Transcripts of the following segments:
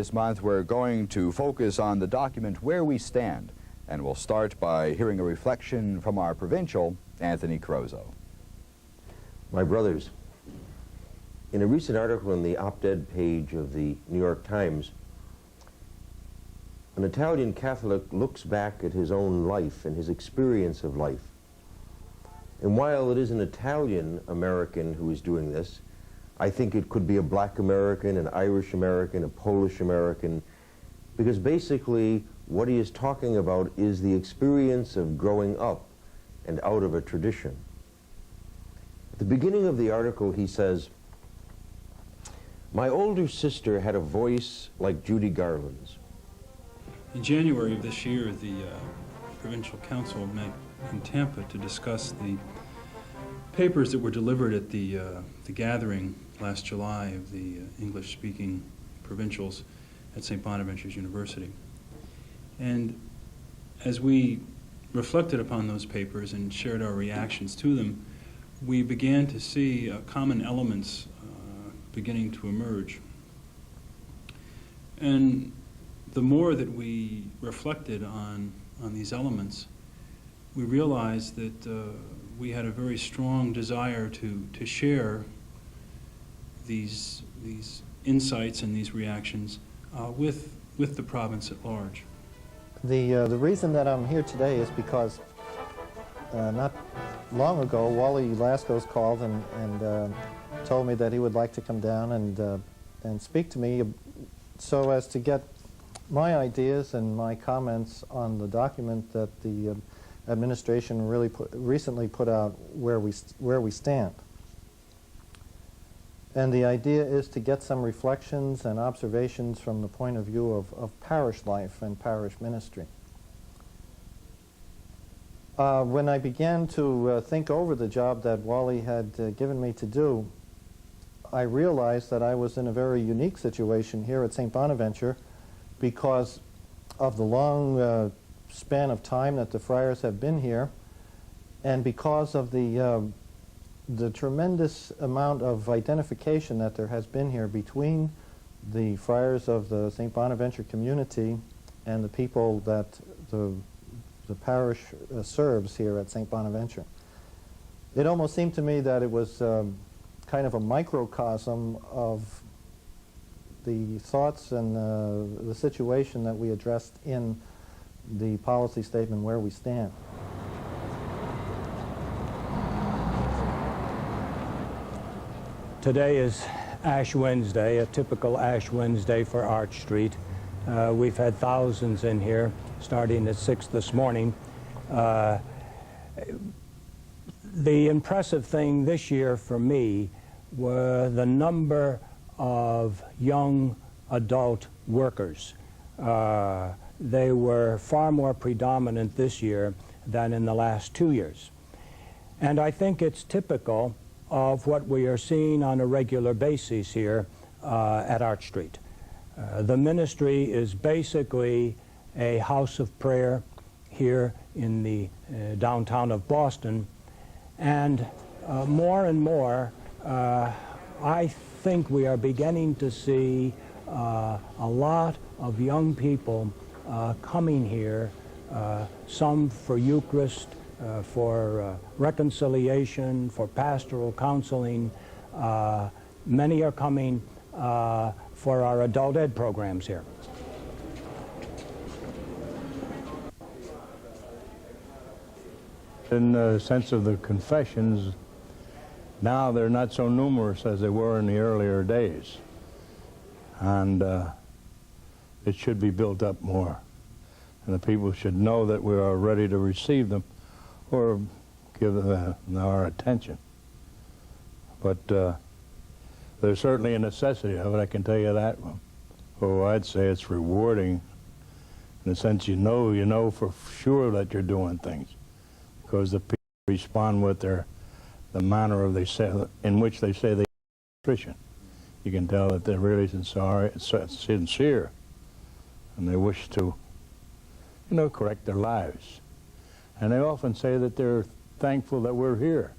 this month, we're going to focus on the document Where We Stand, and we'll start by hearing a reflection from our provincial, Anthony Crozo. My brothers, in a recent article in the op-ed page of the New York Times, an Italian Catholic looks back at his own life and his experience of life. And while it is an Italian American who is doing this, I think it could be a Black American, an Irish American, a Polish American, because basically what he is talking about is the experience of growing up and out of a tradition. At the beginning of the article he says, "My older sister had a voice like Judy Garland's." In January of this year, the Provincial Council met in Tampa to discuss the papers that were delivered at the gathering last July of the English-speaking provincials at St. Bonaventure's University. And as we reflected upon those papers and shared our reactions to them, we began to see common elements beginning to emerge. And the more that we reflected on these elements, we realized that we had a very strong desire to share these insights and these reactions with the province at large. The reason that I'm here today is because not long ago, Wally Lascos called and told me that he would like to come down and speak to me so as to get my ideas and my comments on the document that the administration recently put out, Where We Stand. And the idea is to get some reflections and observations from the point of view of parish life and parish ministry. When I began to think over the job that Wally had given me to do, I realized that I was in a very unique situation here at St. Bonaventure because of the long span of time that the Friars have been here, and because of the tremendous amount of identification that there has been here between the Friars of the St. Bonaventure community and the people that the parish serves here at St. Bonaventure. It almost seemed to me that it was kind of a microcosm of the thoughts and the situation that we addressed in the policy statement Where We Stand. Today is Ash Wednesday, a typical Ash Wednesday for Arch Street. We've had thousands in here, starting at 6 this morning. The impressive thing this year for me were the number of young adult workers. They were far more predominant this year than in the last 2 years. And I think it's typical of what we are seeing on a regular basis here at Arch Street. The ministry is basically a house of prayer here in the downtown of Boston, and more and more I think we are beginning to see a lot of young people coming here, some for Eucharist, for reconciliation, for pastoral counseling. Many are coming for our adult ed programs here. In the sense of the confessions, now they're not so numerous as they were in the earlier days. And it should be built up more. And the people should know that we are ready to receive them or give them our attention. But there's certainly a necessity of it, I can tell you that. Oh, I'd say it's rewarding in the sense you know for sure that you're doing things, because the people respond with the manner of in which they say they Christian. You can tell that they're really sincere, and they wish to, correct their lives. And they often say that they're thankful that we're here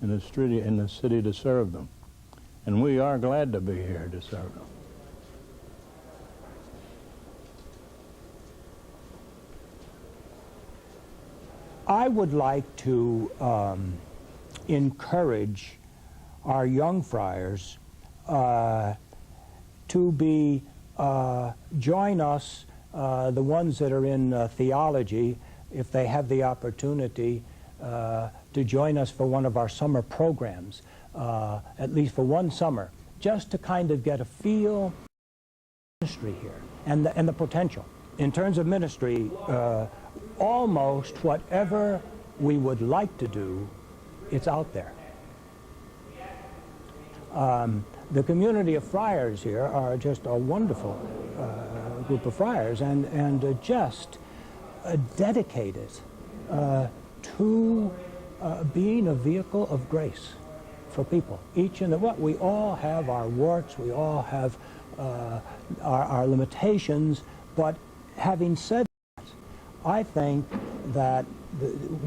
in the city to serve them. And we are glad to be here to serve them. I would like to encourage our young friars to be join us, the ones that are in theology, if they have the opportunity to join us for one of our summer programs, at least for one summer, just to kind of get a feel for ministry here and the potential. In terms of ministry, almost whatever we would like to do, it's out there. The community of friars here are just a wonderful group of friars and just dedicated to being a vehicle of grace for people. Each and what we all have our warts, we all have our limitations, but having said that, I think that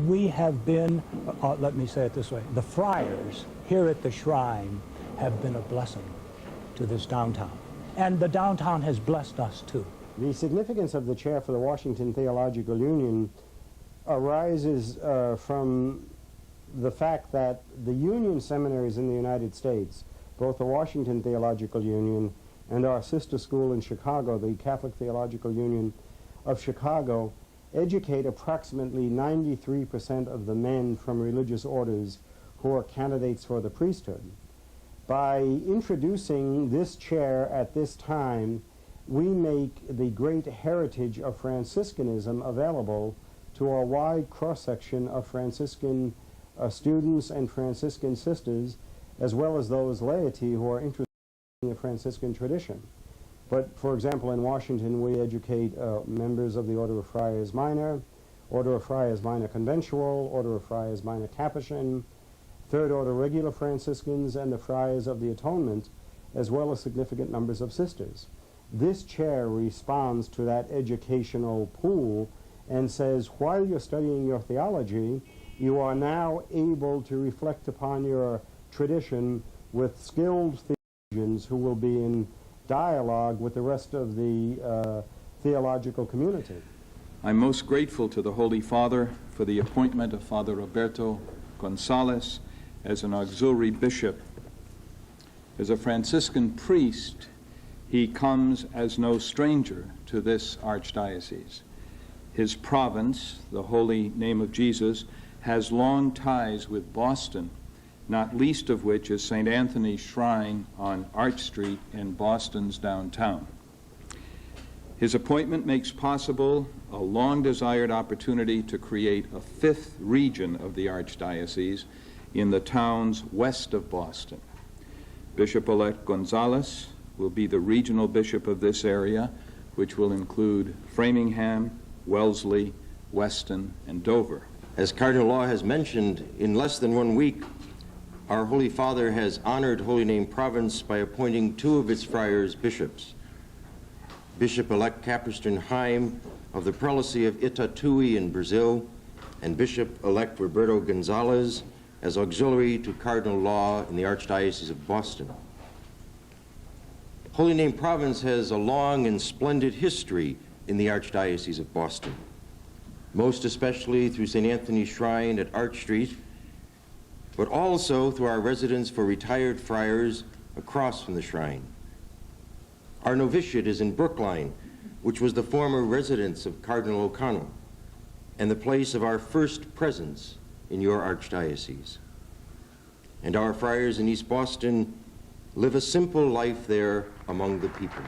we have been, let me say it this way, the friars here at the shrine have been a blessing to this downtown. And the downtown has blessed us too. The significance of the chair for the Washington Theological Union arises from the fact that the union seminaries in the United States, both the Washington Theological Union and our sister school in Chicago, the Catholic Theological Union of Chicago, educate approximately 93% of the men from religious orders who are candidates for the priesthood. By introducing this chair at this time, we make the great heritage of Franciscanism available to a wide cross-section of Franciscan students and Franciscan sisters, as well as those laity who are interested in the Franciscan tradition. But, for example, in Washington, we educate members of the Order of Friars Minor, Order of Friars Minor Conventual, Order of Friars Minor Capuchin, Third Order Regular Franciscans, and the Friars of the Atonement, as well as significant numbers of sisters. This chair responds to that educational pool and says, while you're studying your theology, you are now able to reflect upon your tradition with skilled theologians who will be in dialogue with the rest of the theological community. I'm most grateful to the Holy Father for the appointment of Father Roberto Gonzalez as an auxiliary bishop. As a Franciscan priest, he comes as no stranger to this archdiocese. His province, the Holy Name of Jesus, has long ties with Boston, not least of which is St. Anthony's Shrine on Arch Street in Boston's downtown. His appointment makes possible a long-desired opportunity to create a fifth region of the archdiocese in the towns west of Boston. Bishop-elect Gonzalez will be the regional bishop of this area, which will include Framingham, Wellesley, Weston, and Dover. As Cardinal Law has mentioned, in less than 1 week, our Holy Father has honored Holy Name Province by appointing 2 of its friars bishops. Bishop-elect Capriston Heim of the Prelacy of Itatui in Brazil, and Bishop-elect Roberto Gonzalez as auxiliary to Cardinal Law in the Archdiocese of Boston. Holy Name Province has a long and splendid history in the Archdiocese of Boston, most especially through St. Anthony's Shrine at Arch Street, but also through our residence for retired friars across from the shrine. Our novitiate is in Brookline, which was the former residence of Cardinal O'Connell, and the place of our first presence in your archdiocese. And our friars in East Boston live a simple life there among the people.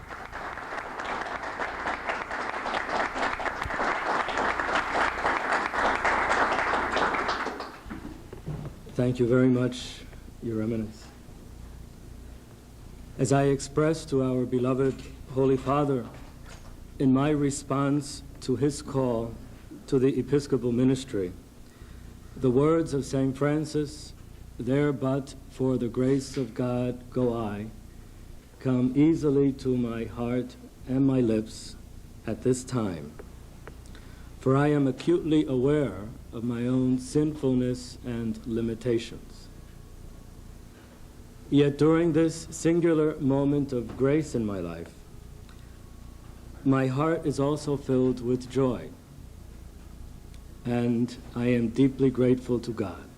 Thank you very much, Your Eminence. As I expressed to our beloved Holy Father in my response to his call to the episcopal ministry, the words of St. Francis, "There but for the grace of God go I," come easily to my heart and my lips at this time. For I am acutely aware of my own sinfulness and limitations. Yet during this singular moment of grace in my life, my heart is also filled with joy. and I am deeply grateful to God.